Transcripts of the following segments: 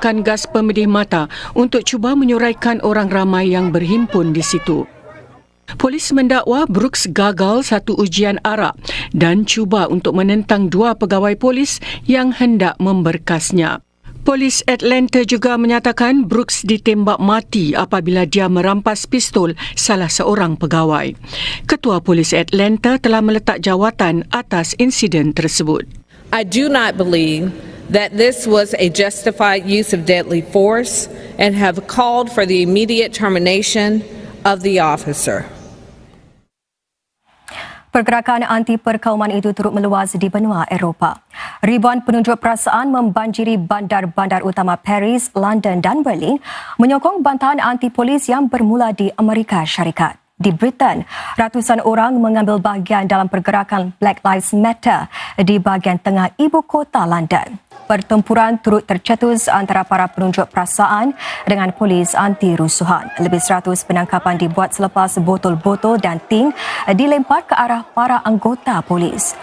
gas pemedih mata untuk cuba menyuraikan orang ramai yang berhimpun di situ. Polis mendakwa Brooks gagal satu ujian arak dan cuba untuk menentang dua pegawai polis yang hendak memberkasnya. Polis Atlanta juga menyatakan Brooks ditembak mati apabila dia merampas pistol salah seorang pegawai. Ketua Polis Atlanta telah meletak jawatan atas insiden tersebut. I do not believe that this was a justified use of deadly force and have called for the immediate termination of the officer. Pergerakan anti-perkauman itu turut meluas di benua Eropah. Ribuan penunjuk perasaan membanjiri bandar-bandar utama Paris, London dan Berlin menyokong bantahan anti-polis yang bermula di Amerika Syarikat. Di Britain, ratusan orang mengambil bahagian dalam pergerakan Black Lives Matter di bahagian tengah ibu kota London. Pertempuran turut tercetus antara para penunjuk perasaan dengan polis anti-rusuhan. Lebih 100 penangkapan dibuat selepas botol-botol dan ting dilempar ke arah para anggota polis.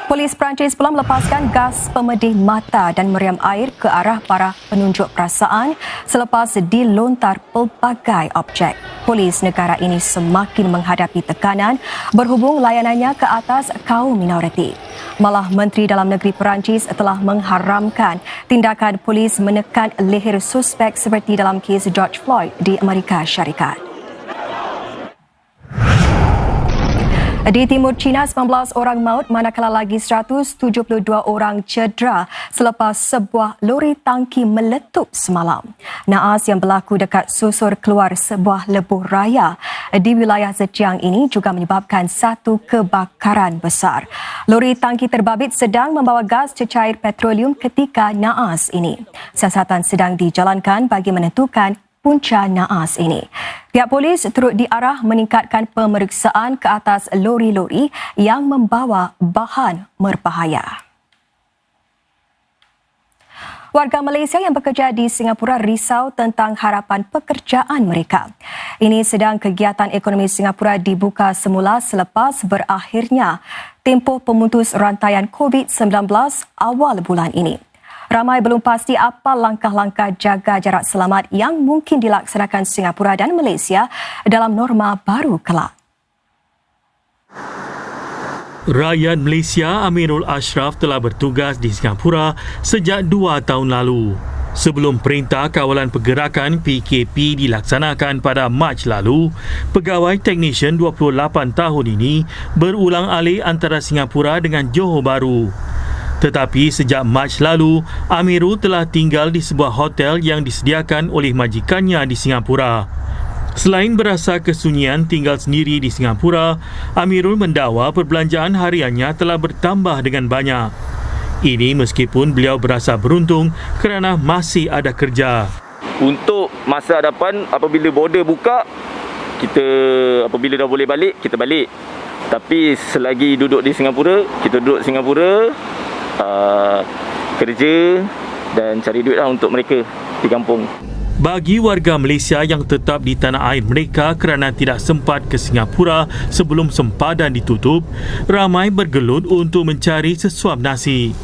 Polis Perancis pula melepaskan gas pemedih mata dan meriam air ke arah para penunjuk perasaan selepas dilontar pelbagai objek. Polis negara ini semakin menghadapi tekanan berhubung layanannya ke atas kaum minoriti. Malah Menteri Dalam Negeri Perancis telah mengharamkan tindakan polis menekan leher suspek seperti dalam kes George Floyd di Amerika Syarikat. Di timur China, 19 orang maut manakala lagi 172 orang cedera selepas sebuah lori tangki meletup semalam. Naas yang berlaku dekat susur keluar sebuah lebuh raya di wilayah Zhejiang ini juga menyebabkan satu kebakaran besar. Lori tangki terbabit sedang membawa gas cecair petroleum ketika naas ini. Siasatan sedang dijalankan bagi menentukan punca naas ini. Pihak polis turut diarah meningkatkan pemeriksaan ke atas lori-lori yang membawa bahan berbahaya. Warga Malaysia yang bekerja di Singapura risau tentang harapan pekerjaan mereka. Ini sedang kegiatan ekonomi Singapura dibuka semula selepas berakhirnya tempoh pemutus rantaian COVID-19 awal bulan ini. Ramai belum pasti apa langkah-langkah jaga jarak selamat yang mungkin dilaksanakan Singapura dan Malaysia dalam norma baru kelak. Rakyat Malaysia Amirul Ashraf telah bertugas di Singapura sejak 2 tahun lalu. Sebelum Perintah Kawalan Pergerakan PKP dilaksanakan pada Mac lalu, pegawai teknisyen 28 tahun ini berulang alik antara Singapura dengan Johor Bahru. Tetapi sejak Mac lalu, Amirul telah tinggal di sebuah hotel yang disediakan oleh majikannya di Singapura. Selain berasa kesunyian tinggal sendiri di Singapura, Amirul mendakwa perbelanjaan hariannya telah bertambah dengan banyak. Ini meskipun beliau berasa beruntung kerana masih ada kerja. Untuk masa hadapan, apabila border buka, apabila dah boleh balik, kita balik. Tapi selagi duduk di Singapura, kita duduk di Singapura, kerja dan cari duit lah untuk mereka di kampung. Bagi warga Malaysia yang tetap di tanah air mereka kerana tidak sempat ke Singapura sebelum sempadan ditutup, ramai bergelut untuk mencari sesuap nasi.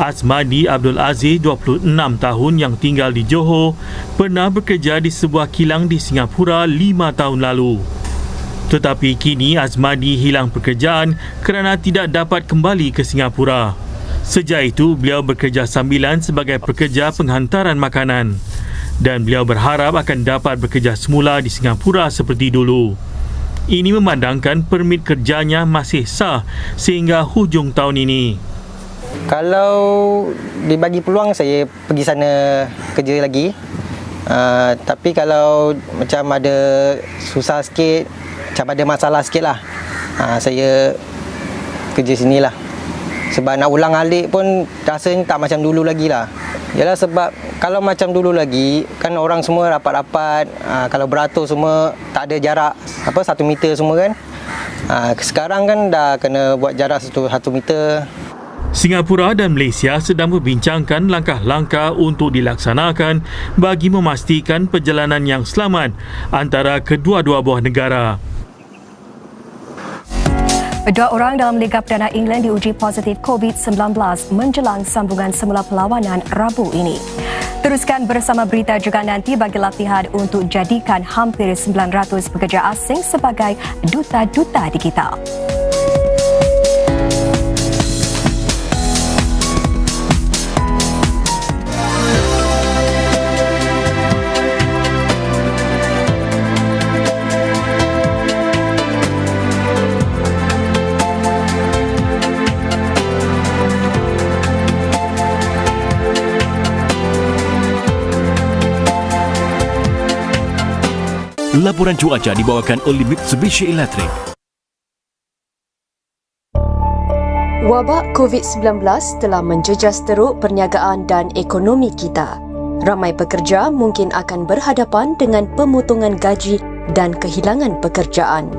Azmadi Abdul Aziz, 26 tahun yang tinggal di Johor, pernah bekerja di sebuah kilang di Singapura 5 tahun lalu. Tetapi kini Azmadi hilang pekerjaan kerana tidak dapat kembali ke Singapura. Sejak itu, beliau bekerja sambilan sebagai pekerja penghantaran makanan dan beliau berharap akan dapat bekerja semula di Singapura seperti dulu. Ini memandangkan permit kerjanya masih sah sehingga hujung tahun ini. Kalau dibagi peluang, saya pergi sana kerja lagi. Tapi kalau macam ada susah sikit, macam ada masalah sikit lah, saya kerja sinilah. Sebab nak ulang alik pun rasanya tak macam dulu lagi lah. Yalah, sebab kalau macam dulu lagi, kan orang semua rapat-rapat, kalau beratur semua tak ada jarak 1 meter semua kan. Sekarang kan dah kena buat jarak 1 meter. Singapura dan Malaysia sedang membincangkan langkah-langkah untuk dilaksanakan bagi memastikan perjalanan yang selamat antara kedua-dua buah negara. 2 orang dalam Liga Perdana England diuji positif COVID-19 menjelang sambungan semula perlawanan Rabu ini. Teruskan bersama berita juga nanti bagi latihan untuk jadikan hampir 900 pekerja asing sebagai duta-duta digital. Laporan cuaca dibawakan oleh Mitsubishi Electric. Wabak COVID-19 telah menjejas teruk perniagaan dan ekonomi kita. Ramai pekerja mungkin akan berhadapan dengan pemotongan gaji dan kehilangan pekerjaan.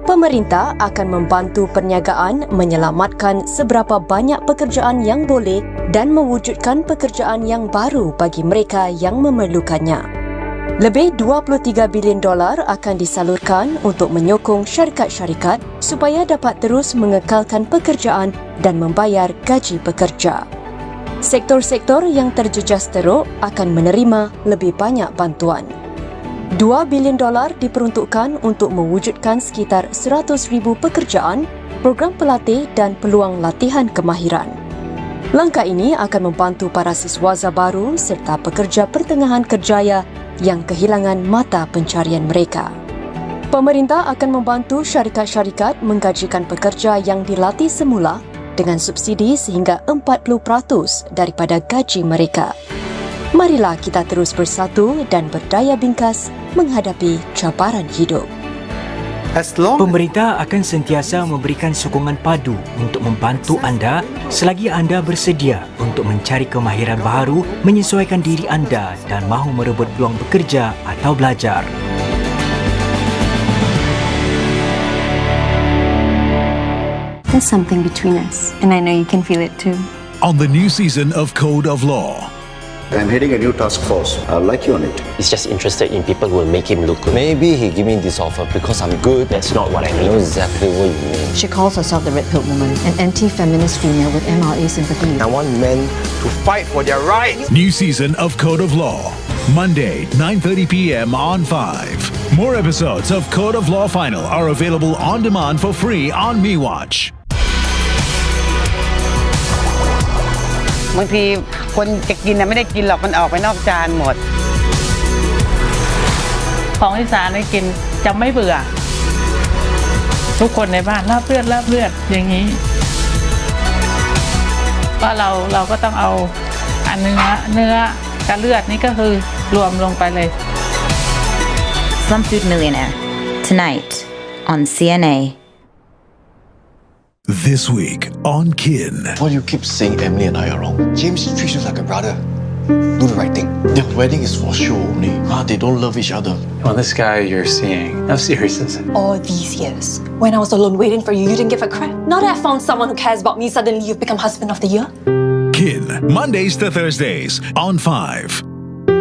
Pemerintah akan membantu perniagaan menyelamatkan seberapa banyak pekerjaan yang boleh dan mewujudkan pekerjaan yang baru bagi mereka yang memerlukannya. Lebih $23 bilion akan disalurkan untuk menyokong syarikat-syarikat supaya dapat terus mengekalkan pekerjaan dan membayar gaji pekerja. Sektor-sektor yang terjejas teruk akan menerima lebih banyak bantuan. $2 bilion diperuntukkan untuk mewujudkan sekitar 100,000 pekerjaan, program pelatih dan peluang latihan kemahiran. Langkah ini akan membantu para siswaza baru serta pekerja pertengahan kerjaya yang kehilangan mata pencarian mereka. Pemerintah akan membantu syarikat-syarikat menggajikan pekerja yang dilatih semula dengan subsidi sehingga 40% daripada gaji mereka. Marilah kita terus bersatu dan berdaya bingkas menghadapi cabaran hidup. Pemerintah akan sentiasa memberikan sokongan padu untuk membantu anda selagi anda bersedia untuk mencari kemahiran baru, menyesuaikan diri anda dan mahu merebut peluang bekerja atau belajar. There's something between us, and I know you can feel it too. On the new season of Code of Law. I'm heading a new task force. I'd like you on it. He's just interested in people who will make him look good. Maybe he give me this offer because I'm good. That's not what I mean. I know exactly what you mean. She calls herself the Red Pill Woman, an anti-feminist female with MRA sympathy. I want men to fight for their rights. New season of Code of Law. Monday, 9:30 p.m. on 5. More episodes of Code of Law Final are available on demand for free on MeWatch. บางทีคนจะกินไม่ได้กินหรอกมันออกไปนอกจานหมดของอีสานได้กินจะไม่เบื่อทุกคนในบ้านลาบเลือดอย่างนี้ก็เราก็ต้องเอาอันเนื้อกับเลือดนี่ก็คือรวมลงไปเลย Slum Food Millionaire tonight on CNA. This week on Kin. Why do you keep saying Emily and I are wrong? James treats you like a brother. Do the right thing. Their wedding is for show only. They don't love each other. Well, this guy you're seeing, how serious is it? All these years, when I was alone waiting for you, you didn't give a crap. Now that I found someone who cares about me, suddenly you've become husband of the year? Kin, Mondays to Thursdays on 5.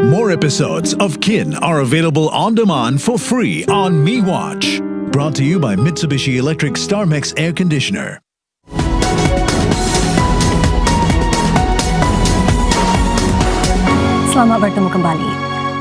More episodes of Kin are available on demand for free on MeWatch. Brought to you by Mitsubishi Electric StarMax Air Conditioner. Selamat bertemu kembali.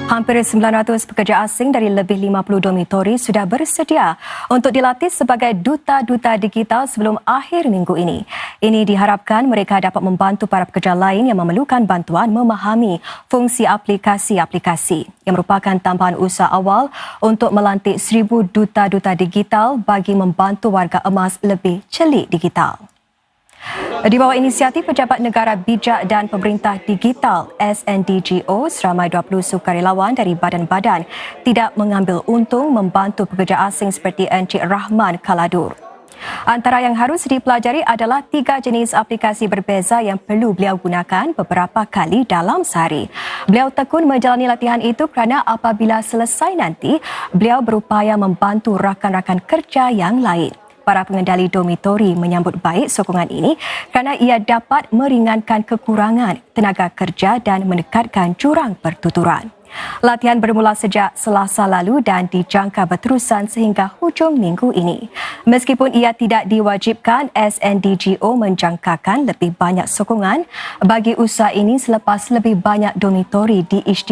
Hampir 900 pekerja asing dari lebih 50 dormitori sudah bersedia untuk dilatih sebagai duta-duta digital sebelum akhir minggu ini. Ini diharapkan mereka dapat membantu para pekerja lain yang memerlukan bantuan memahami fungsi aplikasi-aplikasi yang merupakan tambahan usaha awal untuk melantik 1,000 duta-duta digital bagi membantu warga emas lebih celik digital. Di bawah inisiatif Pejabat Negara Bijak dan Pemerintah Digital SNDGO, seramai 20 sukarelawan dari badan-badan tidak mengambil untung membantu pekerja asing seperti Encik Rahman Kaladur. Antara yang harus dipelajari adalah 3 jenis aplikasi berbeza yang perlu beliau gunakan beberapa kali dalam sehari. Beliau tekun menjalani latihan itu kerana apabila selesai nanti, beliau berupaya membantu rakan-rakan kerja yang lain. Para pengendali dormitori menyambut baik sokongan ini kerana ia dapat meringankan kekurangan tenaga kerja dan mendekatkan jurang pertuturan. Latihan bermula sejak Selasa lalu dan dijangka berterusan sehingga hujung minggu ini. Meskipun ia tidak diwajibkan, SNDGO menjangkakan lebih banyak sokongan bagi usaha ini selepas lebih banyak dormitori diisytiharkan